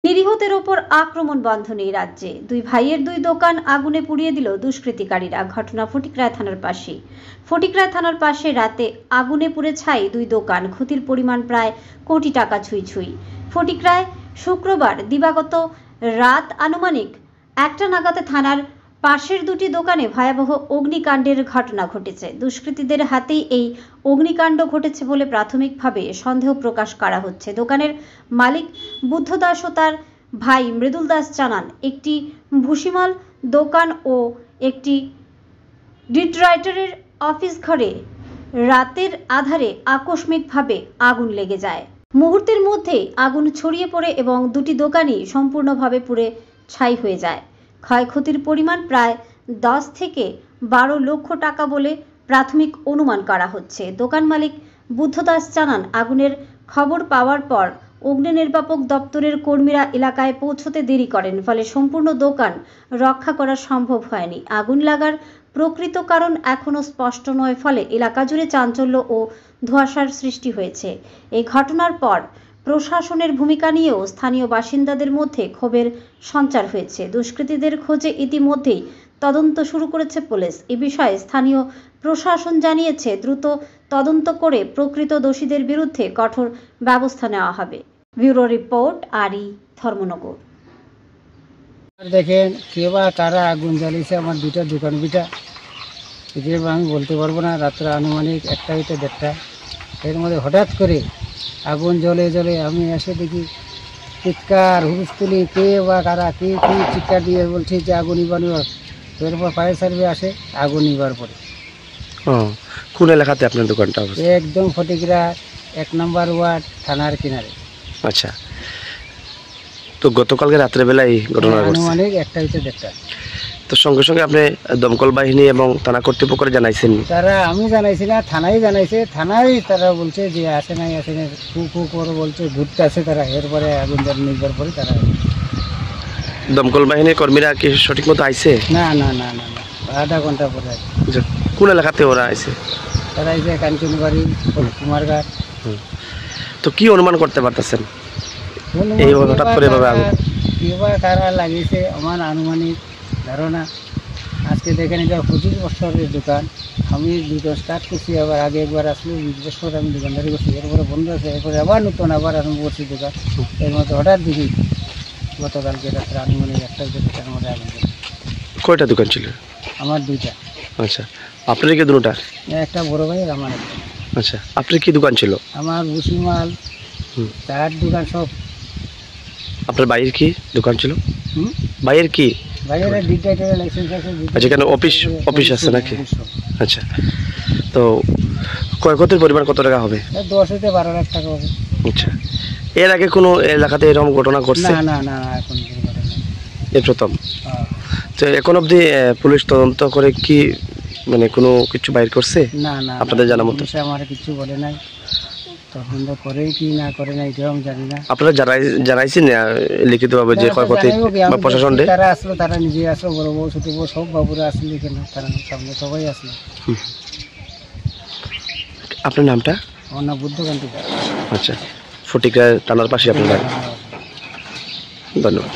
নিরীহদের ওপর আক্রমণ বন্ধ নেই রাজ্যে। দুই ভাইয়ের দুই দোকান আগুনে পুড়িয়ে দিল দুষ্কৃতিকারীরা। ঘটনা ফটিকরায় থানার পাশে। ফটিকরায় থানার পাশে রাতে আগুনে পুড়ে ছাই দুই দোকান। ক্ষতির পরিমাণ প্রায় কোটি টাকা ছুঁই। ফটিকরায় শুক্রবার দিবাগত রাত আনুমানিক 1টা নাগাদ থানার পাশের দুটি দোকানে ভয়াবহ অগ্নিকাণ্ডের ঘটনা ঘটেছে। দুষ্কৃতীদের হাতেই এই অগ্নিকাণ্ড ঘটেছে বলে প্রাথমিকভাবে সন্দেহ প্রকাশ করা হচ্ছে। দোকানের মালিক বুদ্ধ দাস ও তার ভাই মৃদুল দাস জানান, একটি ভুসিমাল দোকান ও একটি ডিটরাইটারের অফিস ঘরে রাতের আধারে আকস্মিকভাবে আগুন লেগে যায়। মুহূর্তের মধ্যেই আগুন ছড়িয়ে পড়ে এবং দুটি দোকানই সম্পূর্ণভাবে পুড়ে ছাই হয়ে যায়। ক্ষয়ক্ষতির পরিমাণ প্রায় 10 থেকে 12 লক্ষ টাকা বলে প্রাথমিক অনুমান করা হচ্ছে। দোকান মালিক বুদ্ধ দাস জানান, আগুনের খবর পাওয়ার পর অগ্নি নির্বাপক দপ্তরের কর্মীরা এলাকায় পৌঁছতে দেরি করেন, ফলে সম্পূর্ণ দোকান রক্ষা করা সম্ভব হয়নি। আগুন লাগার প্রকৃত কারণ এখনো স্পষ্ট নয়, ফলে এলাকা জুড়ে চাঞ্চল্য ও ধোঁয়াশার সৃষ্টি হয়েছে। এই ঘটনার পর প্রশাসনের ভূমিকা নিয়েও স্থানীয় বাসিন্দাদের মধ্যে ক্ষোভের সঞ্চার হয়েছে। দুষ্কৃতীদের খোঁজে ইতিমধ্যেই তদন্ত শুরু করেছে পুলিশ। এ বিষয়ে স্থানীয় প্রশাসন জানিয়েছে, দ্রুত তদন্ত করে প্রকৃত দোষীদের বিরুদ্ধে কঠোর ব্যবস্থা নেওয়া হবে। ব্যুরো রিপোর্ট, আরি, ধর্মনগর। দেখেন কে বা কারা আগুন জ্বালিয়েছে আমার দুইটা দোকান বিটা, এটা আমি বলতে পারবো না। রাত্রে আনুমানিক 1টা হইতে 1:30, এর মধ্যে হঠাৎ করে আগুন জ্বলে আমি এসে দেখি চিৎকার হুলস্থুলি, কে বা কারা কি চিৎকার দিয়ে বলছে যে আগুন নিবানো। এরপর ফায়ার সার্ভিস আসে আগুন নিবার পরে। কোন এলাকাতে আপনার দোকানটা? একদম ফটিকরা 1 নম্বর ওয়ার্ড, থানার কিনারে। আচ্ছা, তো গতকালকে রাত্রেবেলায় ঘটনা ঘটছে আনুমানিক 1টা হইতে 1:30। তো সঙ্গে সঙ্গে আপনি দমকল বাহিনী এবং থানা কর্তৃপক্ষকে জানাইছেন? তারা আমি জানাইছি না, থানায় জানাইছে। থানায় তারা বলছে যে আসে নাই কু করে বলছে ঘুরতে আসে তারা। এরপরে আগুন নিবার পরে তারা। দমকল বাহিনীর কর্মীরা কি সঠিক মতো আইছে? না, আধা ঘন্টা পরে। কোন এলাকাতে ওরা আইছে? তারা আইছে কাঞ্চনবাড়ি, কুমারঘাট। তো কি অনুমান করতে পারতেছেন এই হঠাৎ করে এভাবে আগুন? কিবা কারা লাগিয়েছে আমার আনুমানিক ধারণা। আজকে দেখেন এটা 25 বছরের দোকান। আমি দোকান স্টার্ট করছি, আবার আগে একবার আসলে 20 বছর আমি দোকানদারি করছি, এরপরে বন্ধ আছে, এরপরে আবার নতুন আবার আরম্ভ করছি দোকান। এর মধ্যে হঠাৎ দেখি গতকালকে রাত্রে আনুমানিক 1টার মধ্যে আগুন। কয়টা দোকান ছিল? আমার 2টা। আচ্ছা, আপনার কি দুটা? একটা বড় ভাই আর আমার একটা। আচ্ছা, আপনার কি দোকান ছিল? আমার ভুসিমাল, চার দোকান সব। আপনার বাইরের কি দোকান ছিল? বাইরের কি? বাইরের ডিটেক্টরের লাইসেন্স আছে। আচ্ছা, কেন অফিস আছে নাকি? আচ্ছা, তো ক্ষয়ক্ষতির পরিমাণ কত টাকা হবে? 10 থেকে 12 লাখ টাকা হবে। আচ্ছা, এর আগে কোনো এলাকাতে এরকম ঘটনা ঘটছে? না, এখন এই প্রথম। তো এখন অবধি পুলিশ তদন্ত করে কি মানে কোনো কিছু বাইর করছে? না, আপনাদের জানা মতো আমার কিছু বলে নাই। তদন্ত করে কি না করে না এটাও আমি জানি না। আপনারা জানাইছেন লিখিতভাবে যে ক্ষয়ক্ষতি বা প্রশাসন? তারা আসলো, তারা নিজে আসলো, বড় বউ ছোট বউ সব বাবুরা আসলে এখানে, তারা সামনে সবাই আসলো। আপনার নামটা? আমার নাম বুদ্ধকান্তি। আচ্ছা, ফটিকরা থানার পাশে আপনার বাড়ি। ধন্যবাদ।